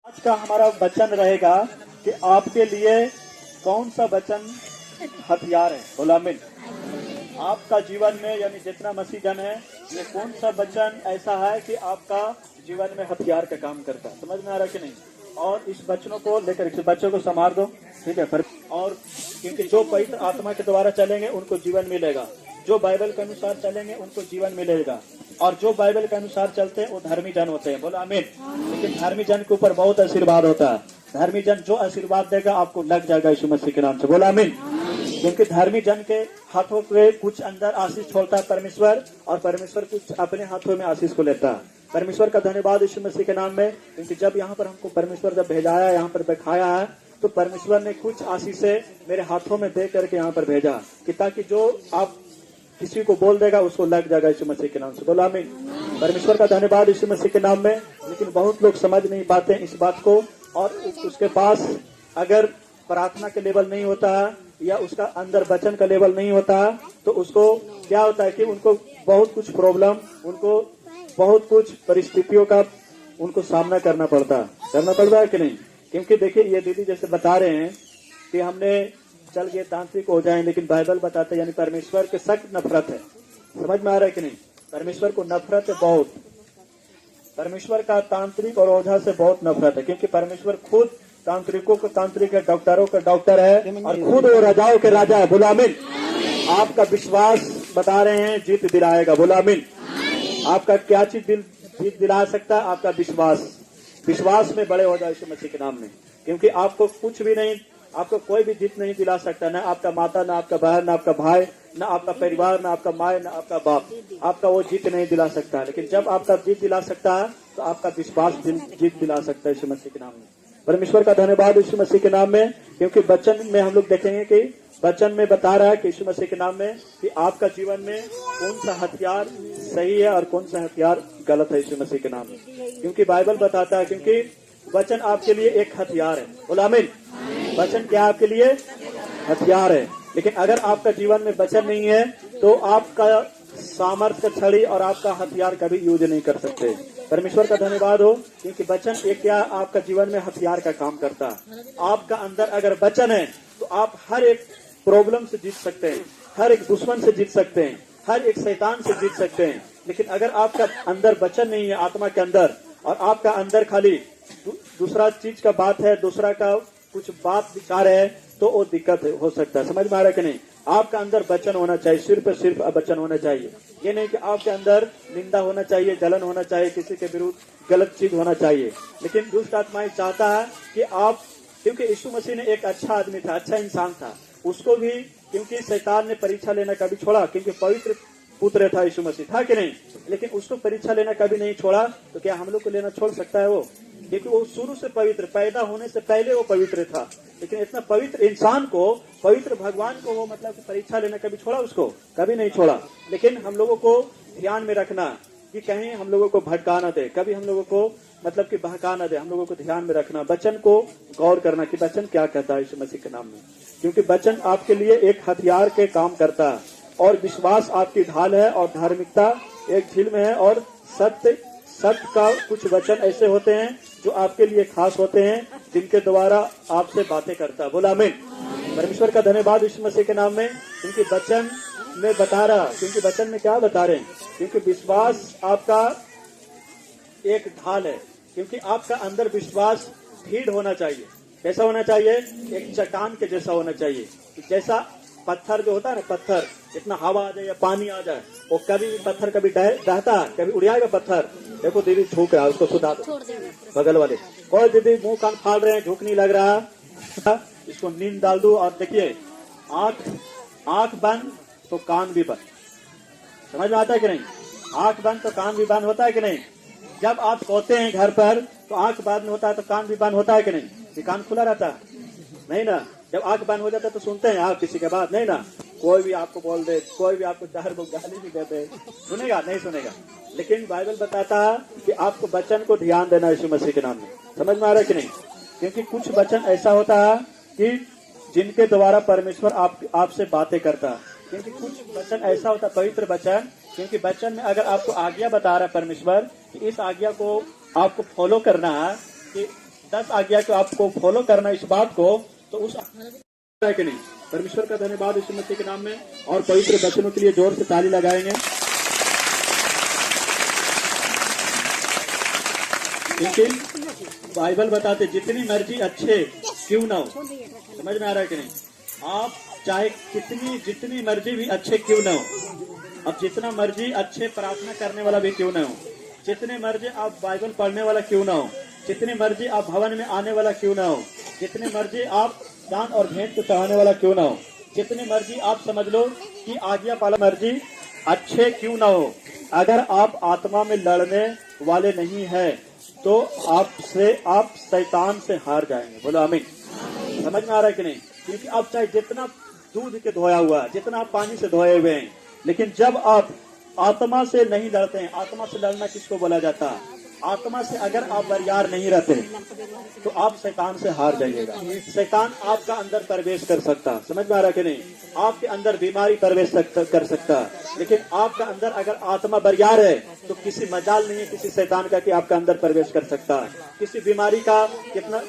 आज का हमारा वचन रहेगा कि आपके लिए कौन सा वचन हथियार है। बोला आमीन। आपका जीवन में यानी जितना मसीह जन है, ये कौन सा वचन ऐसा है कि आपका जीवन में हथियार का काम करता है। समझ में आ रहा है कि नहीं? और इस वचनों को लेकर इस बच्चों को संभाल दो, ठीक है। और क्योंकि जो पवित्र आत्मा के द्वारा चलेंगे उनको जीवन मिलेगा, जो बाइबल के अनुसार चलेंगे उनको जीवन मिलेगा, और जो बाइबल के अनुसार चलते हैं वो धर्मी जन होते हैं। बोला आमीन। लेकिन धर्मी जन के ऊपर बहुत आशीर्वाद होता है। धर्मी जन जो आशीर्वाद देगा आपको लग जाएगा यीशु मसीह के नाम से। बोला आमीन। क्योंकि धर्मी जन के हाथों में कुछ अंदर आशीष छोड़ता है परमेश्वर, और परमेश्वर कुछ अपने हाथों में आशीष को लेता है। परमेश्वर का धन्यवाद यीशु मसीह के नाम में, क्योंकि जब यहाँ पर हमको परमेश्वर जब भेजाया, यहाँ पर बैठाया है, तो परमेश्वर ने कुछ आशीष से मेरे हाथों में दे करके यहाँ पर भेजा कि ताकि जो आप किसी को बोल देगा उसको लग जाएगा यीशु मसीह के नाम से। बोला आमीन। परमेश्वर का धन्यवाद यीशु मसीह के नाम में। लेकिन बहुत लोग समझ नहीं पाते इस बात को, और उसके पास अगर प्रार्थना के लेवल नहीं होता है या उसका अंदर वचन का लेवल नहीं होता है, तो उसको क्या होता है कि उनको बहुत कुछ प्रॉब्लम, उनको बहुत कुछ परिस्थितियों का उनको सामना करना पड़ता है कि नहीं? क्योंकि देखिए ये दीदी जैसे बता रहे हैं कि हमने चल गए तांत्रिक हो जाए, लेकिन बाइबल बताते यानी परमेश्वर के सख्त नफरत है। समझ में आ रहा है कि नहीं? परमेश्वर को नफरत है बहुत। परमेश्वर का तांत्रिक और ओझा से बहुत नफरत है, क्योंकि परमेश्वर खुद तांत्रिकों को तांत्रिक है, डॉक्टरों का डॉक्टर है, और खुद वो राजाओं के राजा है। बोला आमीन। आपका विश्वास बता रहे हैं जीत दिलाएगा। बोला आमीन। आपका क्या चीज जीत दिला सकता है? आपका विश्वास में बड़े हो जाए यीशु मसीह के नाम में, क्योंकि आपको कुछ भी नहीं, आपको कोई भी जीत नहीं दिला सकता। ना आपका माता, ना आपका बहन, ना आपका भाई, ना आपका परिवार, ना आपका माँ, ना आपका बाप, आपका वो जीत नहीं दिला सकता। लेकिन जब आपका जीत दिला सकता है तो आपका विश्वास जीत दिला सकता है यीशु मसीह के नाम में। परमेश्वर का धन्यवाद यीशु मसीह के नाम में, क्योंकि वचन में हम लोग देखेंगे कि वचन में बता रहा है कि यीशु मसीह के नाम में कि आपका जीवन में कौन सा हथियार सही है और कौन सा हथियार गलत है यीशु मसीह के नाम में। क्योंकि बाइबल बताता है, क्योंकि वचन आपके लिए एक हथियार है। बोला आमीन। वचन क्या आपके लिए हथियार है। लेकिन अगर आपका जीवन में वचन नहीं है तो आपका सामर्थ्य का छड़ी और आपका हथियार कभी यूज नहीं कर सकते। परमेश्वर का धन्यवाद हो, क्योंकि वचन एक क्या आपका जीवन में हथियार का काम करता है। आपका अंदर अगर वचन है तो आप हर एक प्रॉब्लम से जीत सकते हैं, हर एक दुश्मन से जीत सकते हैं, हर एक शैतान से जीत सकते हैं। लेकिन अगर आपका अंदर वचन नहीं है आत्मा के अंदर, और आपका अंदर खाली दूसरा चीज का बात है, दूसरा का कुछ बात विचार है, तो वो दिक्कत हो सकता है। समझ में आ रहा है कि नहीं? आपका अंदर वचन होना चाहिए, सिर्फ वचन होना चाहिए। ये नहीं कि आपके अंदर निंदा होना चाहिए, जलन होना चाहिए, किसी के विरुद्ध गलत चीज होना चाहिए। लेकिन दुष्ट आत्माएं चाहता है कि आप, क्योंकि यीशु मसीह ने एक अच्छा आदमी था, अच्छा इंसान था, उसको भी क्योंकि शैतान ने परीक्षा लेना कभी छोड़ा, क्योंकि पवित्र पुत्र था यीशु मसीह, था कि नहीं? लेकिन उसको परीक्षा लेना कभी नहीं छोड़ा, तो क्या हम लोग को लेना छोड़ सकता है वो? क्योंकि वो शुरू से पवित्र, पैदा होने से पहले वो पवित्र था। लेकिन इतना पवित्र इंसान को, पवित्र भगवान को वो मतलब परीक्षा लेना कभी छोड़ा? उसको कभी नहीं छोड़ा। लेकिन हम लोगों को ध्यान में रखना कि कहीं हम लोगों को भटका न दे, कभी हम लोगों को मतलब कि बहका न दे। हम लोगों को ध्यान में रखना, वचन को गौर करना कि वचन क्या कहता है यीशु मसीह के नाम में, क्योंकि वचन आपके लिए एक हथियार के काम करता है, और विश्वास आपकी ढाल है, और धार्मिकता एक झिल्म है, और सत्य का कुछ वचन ऐसे होते हैं जो आपके लिए खास होते हैं, जिनके द्वारा आपसे बातें करता है। बोला आमीन। परमेश्वर का धन्यवाद यीशु मसीह के नाम में, क्योंकि वचन में बता रहा, क्योंकि वचन में क्या बता रहे हैं, क्योंकि विश्वास आपका एक ढाल है, क्योंकि आपका अंदर विश्वास दृढ़ होना चाहिए। कैसा होना चाहिए? एक चट्टान के जैसा होना चाहिए। जैसा पत्थर जो होता है ना, पत्थर इतना हवा आ जाए या पानी आ जाए, वो कभी पत्थर कभी रहता है, कभी उड़ जाएगा पत्थर। देखो दीदी झुक रहा है, उसको सुधा दो बगल वाले। कोई दीदी मुंह कान फाड़ रहे हैं, झुक नहीं लग रहा, इसको नींद डाल दो। और देखिए आंख बंद तो कान भी बंद। समझ में आता है कि नहीं? आंख बंद तो कान भी बंद होता है कि नहीं? जब आप सोते हैं घर पर तो आंख बंद होता है तो कान भी बंद होता है कि नहीं? ये कान खुला रहता है नहीं ना? जब आंख बंद हो जाता है तो सुनते हैं आप किसी के बात? नहीं ना? कोई भी आपको बोल दे, कोई भी आपको चार लोग गाली भी देते, सुनेगा? नहीं सुनेगा। लेकिन बाइबल बताता है कि आपको वचन को ध्यान देना यीशु मसीह के नाम में। समझ में आ रहा है कि नहीं? क्योंकि कुछ वचन ऐसा होता है कि जिनके द्वारा परमेश्वर आपसे बातें करता है। क्योंकि कुछ वचन ऐसा होता है, पवित्र वचन, क्योंकि वचन में अगर आपको आज्ञा बता रहा है परमेश्वर कि इस आज्ञा को आपको फॉलो करना है, कि 10 आज्ञा को आपको फॉलो करना इस बात को, तो उस है कि नहीं। परमेश्वर का धन्यवाद यीशु मसीह के नाम में, और पवित्र वचनों के लिए जोर से ताली लगाएंगे। लेकिन बाइबल बताते जितनी मर्जी अच्छे क्यों ना हो, समझ में आ रहा है कि नहीं, आप चाहे जितनी मर्जी भी अच्छे क्यों ना हो, अब जितना मर्जी अच्छे प्रार्थना करने वाला भी क्यों ना हो, जितने मर्जी आप बाइबल पढ़ने वाला क्यों ना हो, जितने मर्जी आप भवन में आने वाला क्यों ना हो, जितने मर्जी आप दान और भेंट को चढ़ाने वाला क्यों ना हो, जितने मर्जी आप समझ लो कि आज्ञा पालन मर्जी अच्छे क्यों ना हो, अगर आप आत्मा में लड़ने वाले नहीं है तो आप शैतान से हार जाएंगे। बोलो आमीन। समझ में आ रहा है कि नहीं, क्योंकि आप चाहे जितना दूध के धोया हुआ है, जितना आप पानी से धोए हुए हैं, लेकिन जब आप आत्मा से नहीं लड़ते हैं, आत्मा से लड़ना किसको बोला जाता है, आत्मा से अगर आप बरियार नहीं रहते तो आप शैतान से हार जाइएगा। शैतान आपका अंदर प्रवेश कर सकता, समझ में आ रहा है कि नहीं, आपके अंदर बीमारी प्रवेश कर सकता, लेकिन आपका अंदर अगर आत्मा बरियार है तो किसी मजाल नहीं है किसी शैतान का कि आपका अंदर प्रवेश कर सकता है। किसी बीमारी का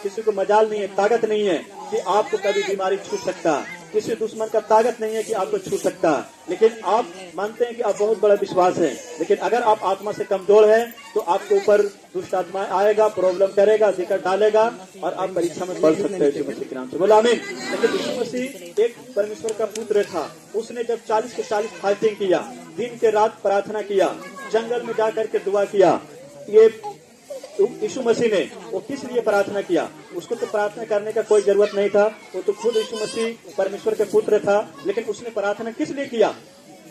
किसी को मजाल नहीं है, ताकत नहीं है कि आपको कभी बीमारी छू सकता, किसी दुश्मन का ताकत नहीं है कि आपको छू सकता। लेकिन आप मानते हैं कि आप बहुत बड़ा विश्वास है, लेकिन अगर आप आत्मा से कमजोर है तो आपके ऊपर दुष्ट आत्मा आएगा, प्रॉब्लम करेगा, दिक्कत डालेगा, और आप परीक्षा में पढ़ सकते हैं यीशु मसीह के नाम से। बोला आमीन। लेकिन यीशु मसीह एक परमेश्वर का पुत्र था, उसने जब 40 के 40 फास्टिंग किया, दिन के रात प्रार्थना किया, जंगल में जाकर के दुआ किया, ये यीशु मसीह ने वो किस लिए प्रार्थना किया, उसको तो प्रार्थना करने का कोई जरूरत नहीं था, वो तो खुद यीशु मसीह परमेश्वर के पुत्र था, लेकिन उसने प्रार्थना किस लिए किया,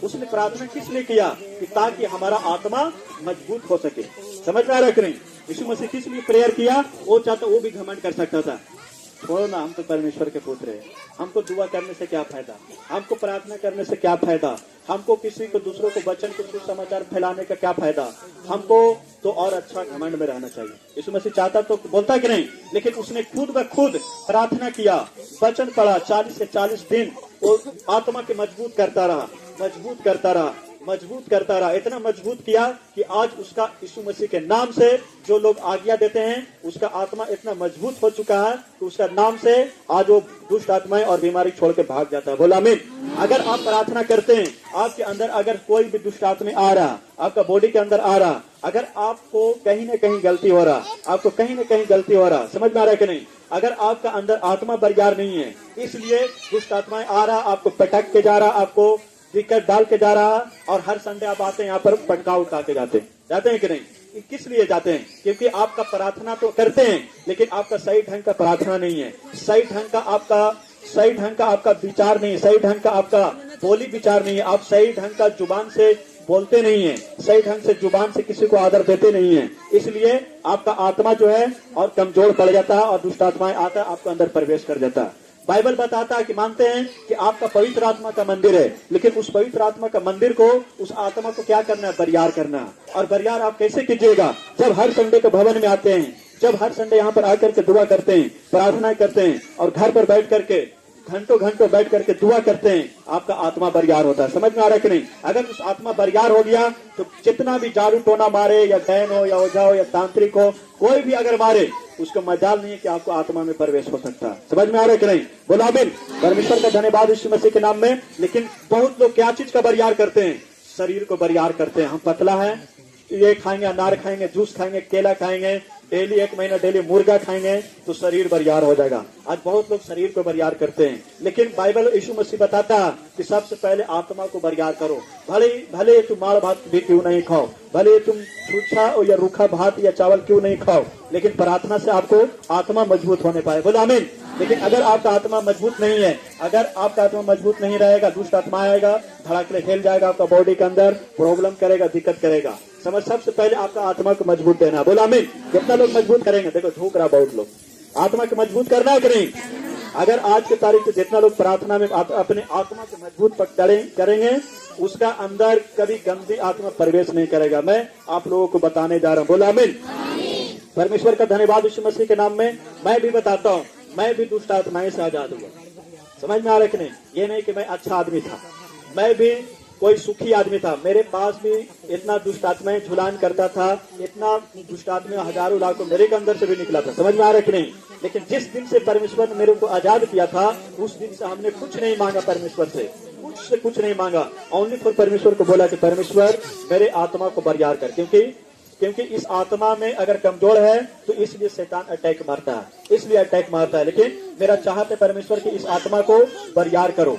उसने प्रार्थना किस लिए किया कि ताकि हमारा आत्मा मजबूत हो सके। समझ में आ रहा है कि नहीं, यीशु मसीह किस लिए प्रेयर किया, वो चाहता वो भी घमंड कर सकता था, छोड़ो ना, हम तो परमेश्वर के पुत्र हैं, हमको दुआ करने से क्या फायदा, हमको प्रार्थना करने से क्या फायदा, हमको किसी को दूसरों को वचन को सुसमाचार फैलाने का क्या फायदा, हमको तो और अच्छा घमंड में रहना चाहिए। यीशु मसीह चाहता तो बोलता कि नहीं, लेकिन उसने खुद ब खुद प्रार्थना किया, वचन पढ़ा, 40 से 40 दिन वो आत्मा के मजबूत करता रहा, इतना मजबूत किया कि आज उसका यीशु मसीह के नाम से जो लोग आज्ञा देते हैं, उसका आत्मा इतना मजबूत हो चुका है कि उसका नाम से आज वो दुष्ट आत्माएं और बीमारी छोड़ के भाग जाता है। बोला आमीन। अगर आप प्रार्थना करते हैं, आपके अंदर अगर कोई भी दुष्ट आत्मा आ रहा, आपका बॉडी के अंदर आ रहा, अगर आपको कहीं न कहीं गलती हो रहा, समझ में आ रहा है कि नहीं, अगर आपका अंदर आत्मा बरियार नहीं है, इसलिए दुष्ट आत्माएं आ रहा, आपको पटक के जा रहा, आपको दिक्कत डाल के जा रहा, और हर संडे आप आते हैं यहाँ पर पटका उठा के जाते हैं कि नहीं, किस लिए जाते हैं, क्योंकि आपका प्रार्थना तो करते हैं, लेकिन आपका सही ढंग का प्रार्थना नहीं है, सही ढंग का आपका विचार नहीं है, सही ढंग का आपका बोली विचार नहीं है, आप सही ढंग का जुबान से बोलते नहीं है, सही ढंग से जुबान से किसी को आदर देते नहीं है, इसलिए आपका आत्मा जो है और कमजोर पड़ जाता है और दुष्ट आत्माएं आता है, आपके अंदर प्रवेश कर जाता है। बाइबल बताता है कि मानते हैं कि आपका पवित्र आत्मा का मंदिर है, लेकिन उस पवित्र आत्मा का मंदिर को, उस आत्मा को क्या करना है, बरियार करना है। और बरियार आप कैसे कीजिएगा, जब हर संडे के भवन में आते हैं, जब हर संडे यहाँ पर आकर के दुआ करते हैं, प्रार्थना करते हैं, और घर पर बैठ करके घंटों बैठ करके दुआ करते हैं, आपका आत्मा बरियार होता है। समझ में आ रहा है कि नहीं, अगर उस आत्मा बरियार हो गया तो जितना भी जादू टोना मारे, या डैन हो, या ओझा हो, या तांत्रिक हो, कोई भी अगर मारे, उसको मजाल नहीं है कि आपको आत्मा में प्रवेश हो सकता है। समझ में आ रहा है कि नहीं, बोला आमीन। परमेश्वर का धन्यवाद यीशु मसीह के नाम में। लेकिन बहुत लोग क्या चीज का बरियार करते हैं, शरीर को बरियार करते हैं। हम पतला है, ये खाएंगे, अनार खाएंगे, जूस खाएंगे, केला खाएंगे, डेली 1 महीना डेली मुर्गा खाएंगे तो शरीर बरियार हो जाएगा। आज बहुत लोग शरीर को बरियार करते हैं, लेकिन बाइबल यीशु मसीह बताता है कि सबसे पहले आत्मा को बरियार करो। भले तुम माड़ भात भी क्यों नहीं खाओ, भले तुम छूछा या रूखा भात या चावल क्यों नहीं खाओ, लेकिन प्रार्थना से आपको आत्मा मजबूत होने पाए। बोला आमीन। लेकिन अगर आपका आत्मा मजबूत नहीं है, अगर आपका आत्मा मजबूत नहीं रहेगा, दुष्ट आत्मा आएगा, धड़ाके खेल जाएगा आपका बॉडी के अंदर, प्रॉब्लम करेगा, दिक्कत करेगा। समझ, सबसे पहले आपका आत्मा को मजबूत देना। बोला आमीन। कितना लोग मजबूत करेंगे, देखो झूक रहा बहुत लोग, आत्मा को मजबूत करना है कि नहीं। अगर आज की तारीख में जितना लोग प्रार्थना में अपने आत्मा को मजबूत करेंगे, उसका अंदर कभी गंदी आत्मा प्रवेश नहीं करेगा। मैं आप लोगों को बताने जा रहा हूँ। बोला आमीन। परमेश्वर का धन्यवाद यीशु मसीह के नाम में। मैं भी बताता हूँ, मैं भी दुष्ट आत्माएं से आजाद हुआ। समझ में आ रहा है कि नहीं, ये नहीं कि मैं अच्छा आदमी था, मैं भी कोई सुखी आदमी था। मेरे पास भी इतना दुष्ट आत्माएं झुलान करता था, इतना दुष्ट आत्मा हजारों लाखों मेरे के अंदर से भी निकला था। समझ में आ रहा कि नहीं? लेकिन जिस दिन से परमेश्वर ने मेरे को आजाद किया था, उस दिन से हमने कुछ नहीं मांगा परमेश्वर से कुछ नहीं मांगा। ओनली फॉर परमेश्वर को बोला कि परमेश्वर मेरे आत्मा को बरियार कर, क्योंकि इस आत्मा में अगर कमजोर है तो इसलिए शैतान अटैक मारता है, लेकिन मेरा चाहत है परमेश्वर की इस आत्मा को बरियार करो।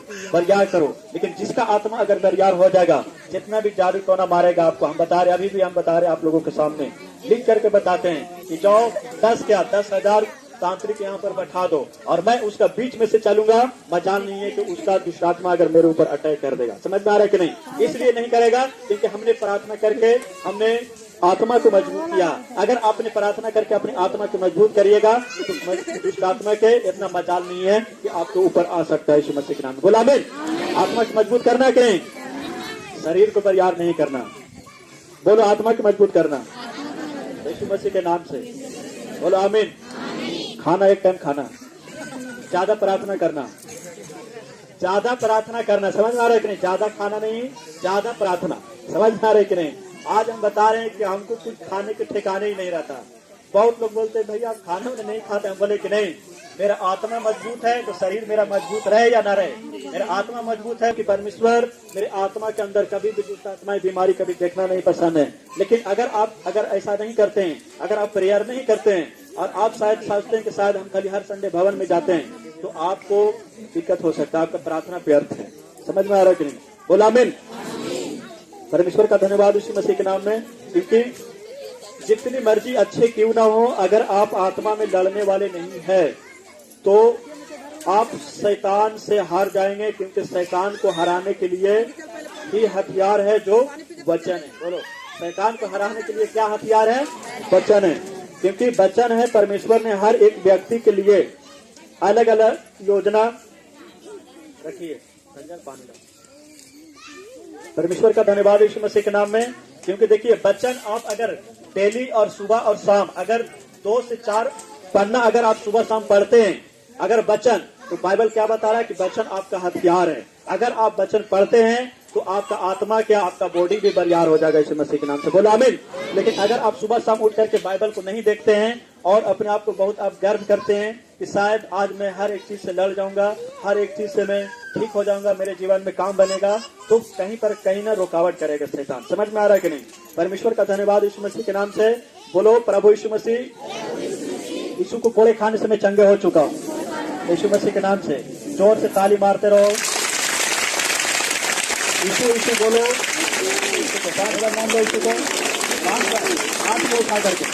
लेकिन जिसका आत्मा अगर बरियार हो जाएगा, जितना भी जादू टोना मारेगा आपको, हम बता रहे, अभी भी हम बता रहे आप लोगों के सामने लिख करके बताते हैं कि जाओ 10,000 तांत्रिक यहाँ पर बैठा दो और मैं उसका बीच में से चलूंगा, मजाल नहीं है कि उसका दुष्टात्मा अगर मेरे ऊपर अटैक कर देगा। समझ में आ रहा है कि नहीं? इसलिए नहीं करेगा क्योंकि हमने प्रार्थना करके हमने आत्मा को मजबूत किया। अगर आपने प्रार्थना करके अपनी आत्मा को मजबूत करिएगा तो दुष्ट आत्मा के इतना मजाल नहीं है कि आपके ऊपर आ सकता है। यीशु मसीह के नाम में बोला आमीन। आत्मा को मजबूत करना कि नहीं? शरीर को बरियार नहीं करना। बोलो आत्मा को मजबूत करना यीशु मसीह के नाम से। बोलो आमीन। खाना एक टाइम खाना, ज्यादा प्रार्थना करना। समझ में आ रहा है कि नहीं? ज्यादा खाना नहीं, ज्यादा प्रार्थना। समझ में आ रहा है कि नहीं? आज हम बता रहे हैं कि हमको कुछ खाने के ठिकाने ही नहीं रहता। बहुत लोग बोलते हैं भैया खाना में नहीं खाते। हम बोले कि नहीं, मेरा आत्मा मजबूत है तो शरीर मेरा मजबूत रहे या ना रहे। मेरा आत्मा मजबूत है कि परमेश्वर मेरे आत्मा के अंदर कभी भी दुष्ट आत्मा बीमारी कभी देखना नहीं पसंद है। लेकिन अगर ऐसा नहीं करते हैं, अगर आप प्रेयर नहीं करते हैं और आप शायद सोचते हैं कि शायद हम खाली हर संडे भवन में जाते हैं, तो आपको दिक्कत हो सकता है, आपका प्रार्थना व्यर्थ है। समझ में आ रहा है कि नहीं? बोला आमीन। परमेश्वर का धन्यवाद यीशु मसीह के नाम में, क्योंकि जितनी मर्जी अच्छे क्यों ना हो, अगर आप आत्मा में लड़ने वाले नहीं है तो आप शैतान से हार जाएंगे, क्योंकि शैतान को हराने के लिए ही हथियार है जो वचन है। बोलो, शैतान को हराने के लिए क्या हथियार है? वचन है। क्योंकि वचन है, परमेश्वर ने हर एक व्यक्ति के लिए अलग अलग योजना रखी है। परमेश्वर का धन्यवाद यीशु मसीह के नाम में, क्योंकि देखिए वचन आप अगर डेली और सुबह और शाम अगर 2 से 4 पन्ना अगर आप सुबह शाम पढ़ते हैं, अगर वचन, तो बाइबल क्या बता रहा है कि वचन आपका हथियार है। अगर आप वचन पढ़ते हैं तो आपका आत्मा क्या, आपका बॉडी भी बरियार हो जाएगा यीशु मसीह के नाम से। बोलो आमीन। लेकिन अगर आप सुबह शाम उठ करके बाइबल को नहीं देखते हैं और अपने आप को बहुत आप गर्व करते हैं कि शायद आज मैं हर एक चीज से लड़ जाऊंगा, हर एक चीज से मैं ठीक हो जाऊंगा, मेरे जीवन में काम बनेगा, तो कहीं ना रुकावट करेगा शैतान। समझ में आ रहा है कि नहीं? परमेश्वर का धन्यवाद यीशु मसीह के नाम से। बोलो प्रभु यीशु मसीह। यीशु को कोड़े खाने से मैं चंगे हो चुका हूँ यीशु मसीह के नाम से। जोर से ताली मारते रहो। यीशु यीशु बोलो, यीशु को 5 बार नाम लो, यीशु को 5 बार हाथ को उठा करके।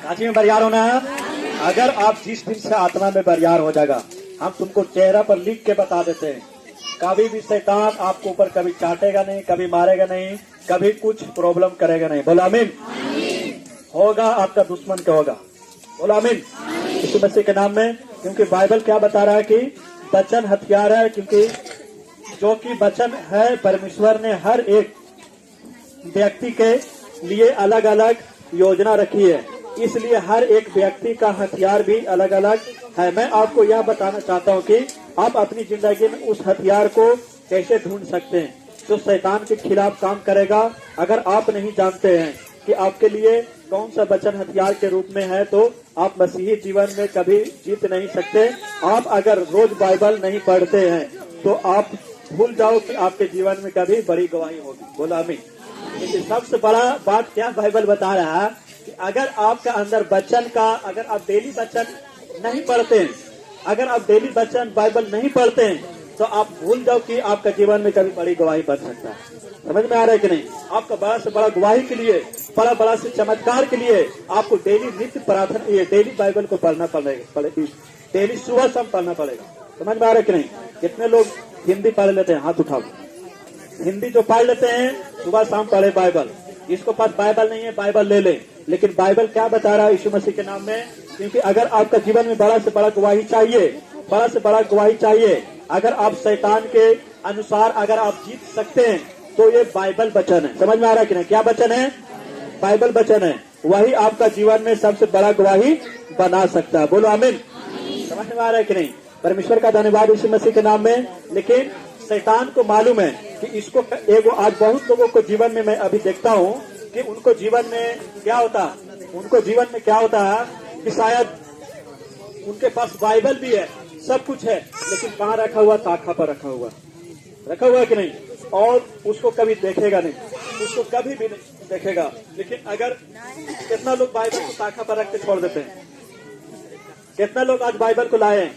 काची में बरियार होना है। अगर आप जिस दिन से आत्मा में बरियार हो जाएगा, हम तुमको चेहरा पर लिख के बता देते हैं, कभी भी शैतान आपको ऊपर कभी चाटेगा नहीं, कभी मारेगा नहीं, कभी कुछ प्रॉब्लम करेगा नहीं। बोला आमीन। होगा आपका दुश्मन क्या होगा। बोला आमीन यीशु मसीह के नाम में। क्योंकि बाइबल क्या बता रहा है कि वचन हथियार है, क्योंकि जो कि वचन है परमेश्वर ने हर एक व्यक्ति के लिए अलग अलग योजना रखी है, इसलिए हर एक व्यक्ति का हथियार भी अलग अलग है। मैं आपको यह बताना चाहता हूँ कि आप अपनी जिंदगी में उस हथियार को कैसे ढूंढ सकते हैं जो शैतान के खिलाफ काम करेगा। अगर आप नहीं जानते हैं कि आपके लिए कौन सा वचन हथियार के रूप में है, तो आप मसीही जीवन में कभी जीत नहीं सकते। आप अगर रोज बाइबल नहीं पढ़ते हैं तो आप भूल जाओ कि आपके जीवन में कभी बड़ी गवाही होगी। बोला आमीन। लेकिन सबसे बड़ा बात क्या बाइबल बता रहा है कि अगर आपका अंदर वचन का, अगर आप डेली वचन नहीं पढ़ते हैं, अगर आप डेली वचन बाइबल नहीं पढ़ते हैं, तो आप भूल जाओ कि आपका जीवन में कभी बड़ी गवाही बन सकता है। समझ में आ रहा है कि नहीं? आपका बड़ा से बड़ा गवाही के लिए, बड़ा से चमत्कार के लिए आपको डेली नित्य प्रार्थना, ये डेली बाइबल को पढ़ना पड़ेगा, डेली सुबह शाम पढ़ना पड़ेगा। समझ में आ रहा है कि नहीं? कितने लोग हिंदी पढ़ लेते हैं? हाथ उठाओ। हिंदी जो पढ़ लेते हैं सुबह शाम पढ़े बाइबल। जिसको पास बाइबल नहीं है बाइबल ले ले। लेकिन बाइबल क्या बता रहा है यीशु मसीह के नाम में? क्योंकि अगर आपका जीवन में बड़ा से बड़ा गवाही चाहिए, बड़ा से बड़ा गवाही चाहिए, अगर आप शैतान के अनुसार अगर आप जीत सकते हैं, तो ये बाइबल वचन है। समझ में आ रहा है कि नहीं? क्या वचन है? बाइबल वचन है। वही आपका जीवन में सबसे बड़ा गवाही बना सकता है। बोलो आमीन। समझ में आ रहा है कि नहीं? परमेश्वर का धन्यवाद यीशु मसीह के नाम में। लेकिन शैतान को मालूम है कि इसको एगो, आज बहुत लोगों को जीवन में मैं अभी देखता हूँ कि उनको जीवन में क्या होता है कि शायद उनके पास बाइबल भी है, सब कुछ है, लेकिन कहाँ रखा हुआ? ताखा पर रखा हुआ कि नहीं, और उसको कभी देखेगा नहीं, उसको कभी भी नहीं देखेगा। लेकिन अगर कितना लोग बाइबल को ताखा पर रख के छोड़ देते हैं? कितना लोग आज बाइबल को लाए हैं?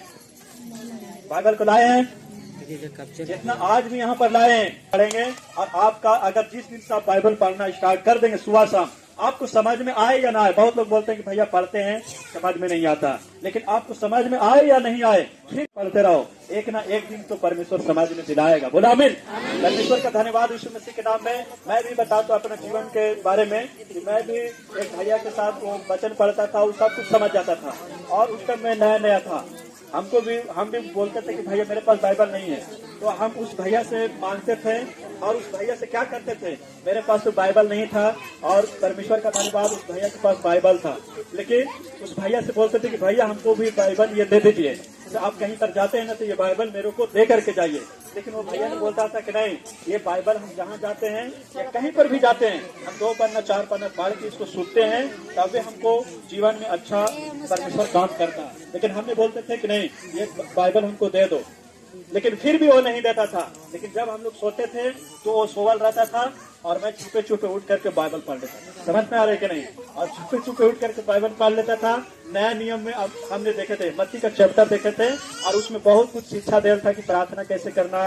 जितना आज भी यहाँ पर लाए हैं, पढ़ेंगे। और आपका अगर जिस दिन से आप बाइबल पढ़ना स्टार्ट कर देंगे सुबह शाम, आपको समझ में आए या ना आए, बहुत लोग बोलते हैं कि भैया पढ़ते हैं समझ में नहीं आता, लेकिन आपको समझ में आए या नहीं आए, ठीक पढ़ते रहो, एक ना एक दिन तो परमेश्वर समझ में दिलाएगा। बोला आमीन। परमेश्वर का धन्यवाद यीशु मसीह के नाम में। मैं भी बताता हूँ अपने जीवन के बारे में कि मैं भी एक भैया के साथ वो वचन पढ़ता था, वो सब कुछ समझ जाता था, और उस टाइम मैं नया था। हम भी बोलते थे कि भैया मेरे पास बाइबल नहीं है, तो हम उस भैया से मांगते थे, और उस भैया से क्या करते थे? मेरे पास तो बाइबल नहीं था, और परमेश्वर का धन्यवाद उस भैया के पास बाइबल था, लेकिन उस भैया से बोलते थे कि भैया हमको भी बाइबल ये दे दीजिए, तो आप कहीं पर जाते हैं ना तो ये बाइबल मेरे को दे करके जाइए। लेकिन वो भैया ने बोलता था कि नहीं, ये बाइबल हम जहाँ जाते हैं या कहीं पर भी जाते हैं, हम 2 पन्ना 4 पन्ना पढ़ के इसको सुनते हैं, तब हमको जीवन में अच्छा परमेश्वर काम करता है। लेकिन हमने बोलते थे कि नहीं, ये बाइबल हमको दे दो, लेकिन फिर भी वो नहीं देता था। लेकिन जब हम लोग सोते थे तो वो सोवल रहता था, और मैं छुपे छुपे उठ करके बाइबल पढ़ लेता था। समझ में आ रहा है कि नहीं? और छुपे छुपे उठ करके बाइबल पढ़ लेता था। नया नियम में अब हमने देखे थे, मत्ती का चैप्टर देखे थे, और उसमें बहुत कुछ शिक्षा दे रहा था कि प्रार्थना कैसे करना,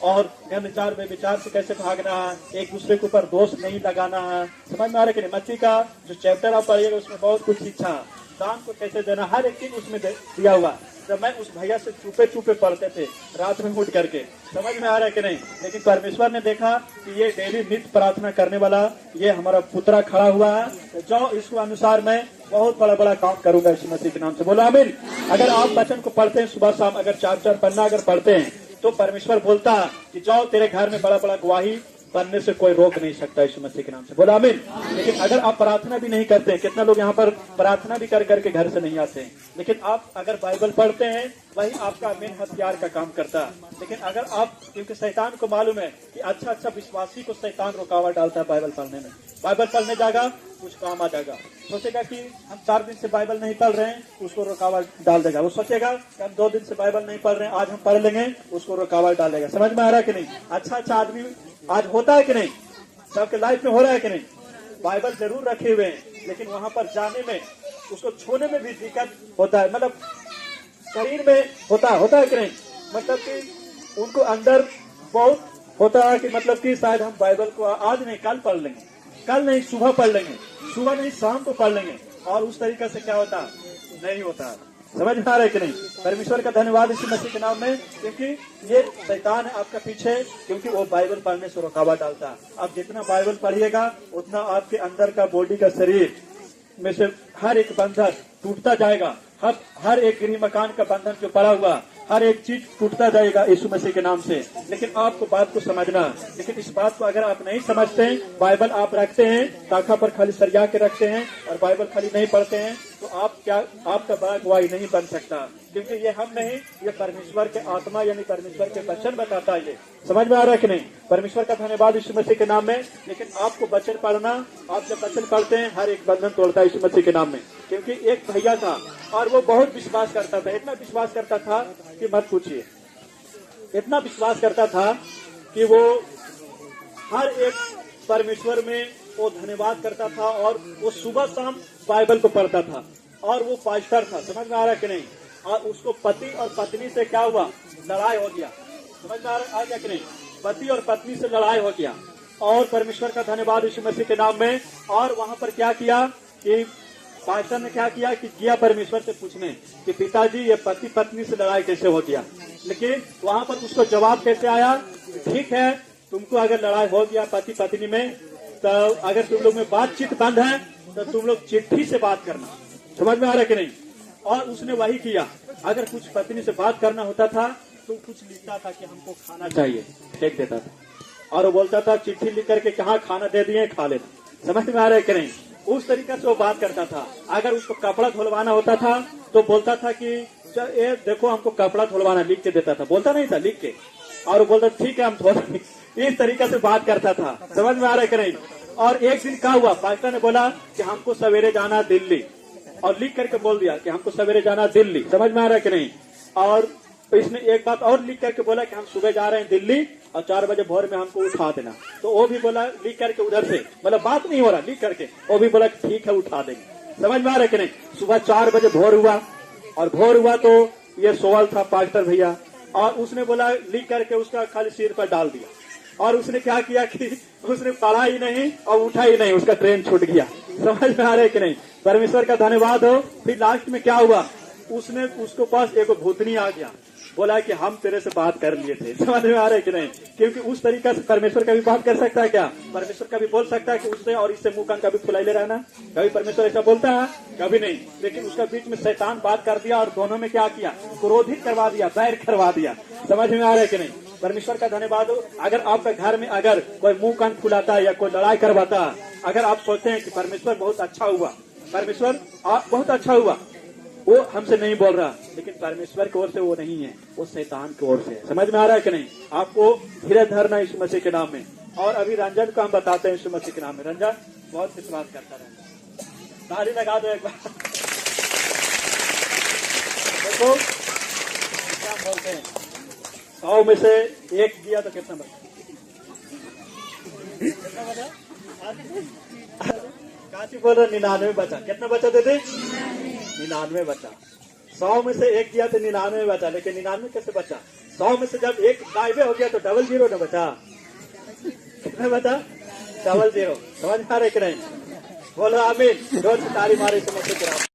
और व्यभिचार बेविचार से कैसे भागना, एक दूसरे के ऊपर दोष नहीं लगाना। समझ में आ रहा है कि नहीं? मत्ती का जो चैप्टर आप पढ़िएगा उसमें बहुत कुछ शिक्षा, दान को कैसे देना, हर एक चीज उसमें दिया हुआ। जब मैं उस भैया से छुपे छुपे पढ़ते थे रात में उठ करके, समझ में आ रहा है कि नहीं? लेकिन परमेश्वर ने देखा कि ये डेली नित्य प्रार्थना करने वाला ये हमारा पुत्रा खड़ा हुआ है, जो इसको अनुसार मैं बहुत बड़ा काम करूंगा यीशु मसीह के नाम से। बोलो आमीन। अगर आप वचन को पढ़ते हैं सुबह शाम, अगर 4 पन्ना अगर पढ़ते हैं, तो परमेश्वर बोलता है कि जाओ तेरे घर में बड़ा गवाही बनने से कोई रोक नहीं सकता यीशु मसीह के नाम से। बोला आमीन। लेकिन अगर आप प्रार्थना भी नहीं करते हैं, कितना लोग यहाँ पर प्रार्थना भी कर करके घर से नहीं आते हैं, लेकिन आप अगर बाइबल पढ़ते हैं, वही आपका मेन हथियार का काम करता है। लेकिन अगर आप, क्योंकि शैतान को मालूम है कि अच्छा विश्वासी को शैतान रुकावट डालता है बाइबल पढ़ने में। बाइबल पढ़ने जाएगा कुछ काम आ जाएगा, सोचेगा कि हम 4 दिन से बाइबल नहीं पढ़ रहे हैं, उसको रुकावट डाल देगा। वो सोचेगा कि हम 2 दिन से बाइबल नहीं पढ़ रहे हैं, आज हम पढ़ लेंगे, उसको रुकावट डालेगा। समझ में आ रहा है कि नहीं? अच्छा आदमी आज होता है कि नहीं? सबके लाइफ में हो रहा है कि नहीं? बाइबल जरूर रखे हुए हैं, लेकिन वहां पर जाने में, उसको छूने में भी दिक्कत होता है, मतलब शरीर में होता है कि नहीं? मतलब कि उनको अंदर बहुत होता है कि मतलब कि शायद हम बाइबल को आज नहीं कल पढ़ लेंगे, कल नहीं सुबह पढ़ लेंगे, सुबह नहीं शाम को पढ़ लेंगे, और उस तरीके से क्या होता नहीं होता। समझ में आ रहा है कि नहीं? परमेश्वर का धन्यवाद इसी मसीह के नाम में, क्योंकि ये शैतान है आपका पीछे, क्योंकि वो बाइबल पढ़ने से रुकावट डालता है। आप जितना बाइबल पढ़िएगा उतना आपके अंदर का बॉडी का शरीर में से हर एक बंधन टूटता जाएगा, हर एक गृह मकान का बंधन जो पड़ा हुआ, हर एक चीज टूटता जाएगा यीशु मसीह के नाम से। लेकिन आपको बात को समझना, लेकिन इस बात को अगर आप नहीं समझते हैं, बाइबल आप रखते हैं ताखा पर खाली सरिया के रखते हैं और बाइबल खाली नहीं पढ़ते हैं, तो आपका बड़ा गवाही नहीं बन सकता, क्योंकि ये हम नहीं, ये परमेश्वर के आत्मा यानी परमेश्वर के वचन बताता है। ये समझ में आ रहा है कि नहीं? परमेश्वर का धन्यवाद यीशु मसीह के नाम में। लेकिन आपको वचन पढ़ना, आप जब वचन पढ़ते हैं हर एक बंधन तोड़ता है यीशु मसीह के नाम में। क्योंकि एक भैया था और वो बहुत विश्वास करता था, इतना विश्वास करता था कि मत पूछिए, इतना विश्वास करता था कि वो हर एक परमेश्वर में वो धन्यवाद करता था, और वो सुबह शाम बाइबल को पढ़ता था, और वो पास्टर था। समझ में आ रहा है कि नहीं? और उसको पति और पत्नी से क्या हुआ? लड़ाई हो गया। समझ में आ गया कि नहीं? पति और पत्नी से लड़ाई हो गया, और परमेश्वर का धन्यवाद यीशु मसीह के नाम में। और वहां पर क्या किया कि पास्टर ने क्या किया कि गया परमेश्वर से पूछने कि पिताजी ये पति पत्नी से लड़ाई कैसे हो गया। लेकिन वहां पर उसको जवाब कैसे आया? ठीक है, तुमको अगर लड़ाई हो गया पति पत्नी में, तो अगर तुम लोग में बातचीत बंद है तो तुम लोग चिट्ठी से बात करना। समझ में आ रहा है कि नहीं? और उसने वही किया। अगर कुछ पत्नी से बात करना होता था तो कुछ लिखता था कि हमको खाना चाहिए, फेंक देता था, और वो बोलता था चिट्ठी लिख करके कहाँ खाना दे दिए, खा लेना। समझ में आ रहा है कि नहीं? उस तरीके से वो बात करता था। अगर उसको कपड़ा धुलवाना होता था तो बोलता था कि ये देखो हमको कपड़ा धुलवाना, लिख के देता था, बोलता नहीं था, लिख के, और वो बोलता ठीक है हम धो देंगे। इस तरीके से बात करता था। समझ में आ रहा है कि नहीं? और एक दिन क्या हुआ, पास्टर ने बोला कि हमको सवेरे जाना दिल्ली, और लिख करके बोल दिया कि हमको सवेरे जाना दिल्ली। समझ में आ रहा है कि नहीं? और इसने एक बात और लिख करके बोला कि हम सुबह जा रहे हैं दिल्ली और 4 बजे भोर में हमको उठा देना। तो वो भी बोला लिख करके उधर से, मतलब बात नहीं हो रहा, लिख करके वो भी बोला ठीक है उठा देंगे। समझ में आ रहा है कि नहीं? सुबह 4 बजे भोर हुआ, और भोर हुआ तो ये सोवल था पास्टर भैया, और उसने बोला लिख करके उसका खाली सिर पर डाल दिया, और उसने क्या किया कि उसने पढ़ा ही नहीं और उठा ही नहीं, उसका ट्रेन छूट गया। समझ में आ रहा है कि नहीं? परमेश्वर का धन्यवाद हो। फिर लास्ट में क्या हुआ, उसने उसके पास एक भूतनी आ गया, बोला कि हम तेरे से बात कर लिए थे। समझ में आ रहा है कि नहीं? क्योंकि उस तरीका से परमेश्वर का भी बात कर सकता है क्या? परमेश्वर का भी बोल सकता है कि उससे और इससे मुंह कान कभी फुलाइले रहना? कभी परमेश्वर ऐसा बोलता है? कभी नहीं। लेकिन उसका बीच में शैतान बात कर दिया और दोनों में क्या किया, क्रोधित करवा दिया, बैर करवा दिया। समझ में आ रहा है कि नहीं? परमेश्वर का धन्यवाद हो। अगर आपके घर में अगर कोई मुंह कान फुलाता है या कोई लड़ाई करवाता है, अगर आप सोचते हैं कि परमेश्वर बहुत अच्छा हुआ, परमेश्वर बहुत अच्छा हुआ, वो हमसे नहीं बोल रहा, लेकिन परमेश्वर की ओर से वो नहीं है, वो शैतान की ओर से है। समझ में आ रहा है कि नहीं? आपको धीरे धरना यीशु मसीह के नाम में। और अभी रंजन को हम बताते हैं यीशु मसीह के नाम में। रंजन बहुत विश्वास करता रहे, ताली लगा दो एक बार। देखो क्या बोलते हैं, 100 में से 1 दिया तो कितना बचा? काची बोल रहे 99 बचा। कितना बचा देते? 99 बचा। 100 में से 1 दिया तो 99 बचा, लेकिन 99 कैसे बचा? 100 में से जब 1 गायबे हो गया तो 00 न बचा। कितना बचा? 00। समझ में आ रहे कि नहीं? बोलो आमीन। जोर से ताली मारे समझ के।